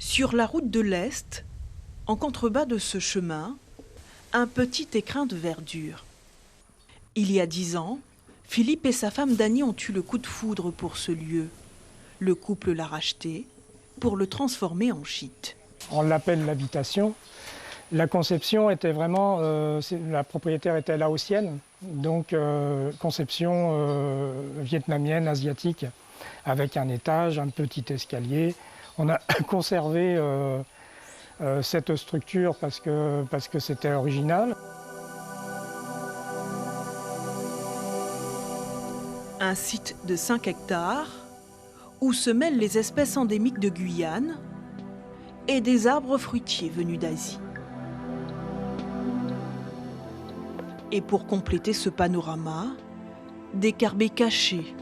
Sur la route de l'Est, en contrebas de ce chemin, un petit écrin de verdure. Il y a 10 ans, Philippe et sa femme Dany ont eu le coup de foudre pour ce lieu. Le couple l'a racheté pour le transformer en gîte. On l'appelle l'habitation. La conception était vraiment, la propriétaire était laotienne, donc conception vietnamienne, asiatique, avec un étage, un petit escalier. On a conservé cette structure parce que c'était original. Un site de 5 hectares où se mêlent les espèces endémiques de Guyane et des arbres fruitiers venus d'Asie. Et pour compléter ce panorama, des carbets cachés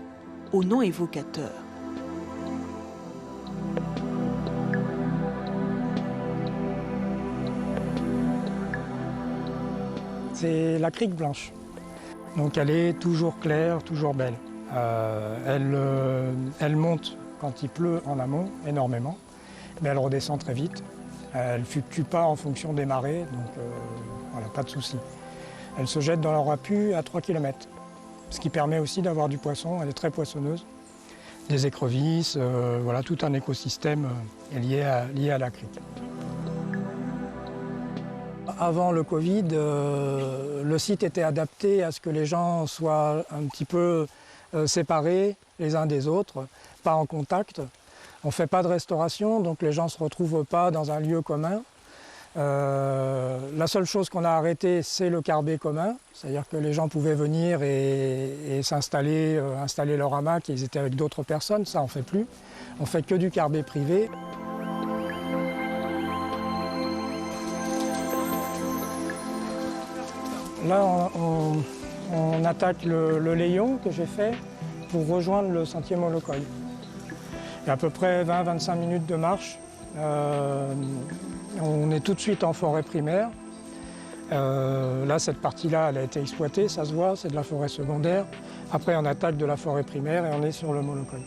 au nom évocateur. C'est la crique blanche. Donc elle est toujours claire, toujours belle. Elle monte quand il pleut en amont, énormément, mais elle redescend très vite. Elle ne fluctue pas en fonction des marées, donc voilà, pas de souci. Elle se jette dans la Roipue à 3 km, ce qui permet aussi d'avoir du poisson. Elle est très poissonneuse, des écrevisses, voilà, tout un écosystème est lié à la crique. Avant le Covid, le site était adapté à ce que les gens soient un petit peu séparés les uns des autres, pas en contact. On ne fait pas de restauration, donc les gens ne se retrouvent pas dans un lieu commun. La seule chose qu'on a arrêtée, c'est le carbet commun, c'est-à-dire que les gens pouvaient venir et s'installer, installer leur hamac et ils étaient avec d'autres personnes, ça on ne fait plus. On ne fait que du carbet privé. Là, on attaque le Léon que j'ai fait pour rejoindre le sentier Molokoï. Il y a à peu près 20-25 minutes de marche. On est tout de suite en forêt primaire. Là, cette partie-là, elle a été exploitée, ça se voit, c'est de la forêt secondaire. Après, on attaque de la forêt primaire et on est sur le Molokoï.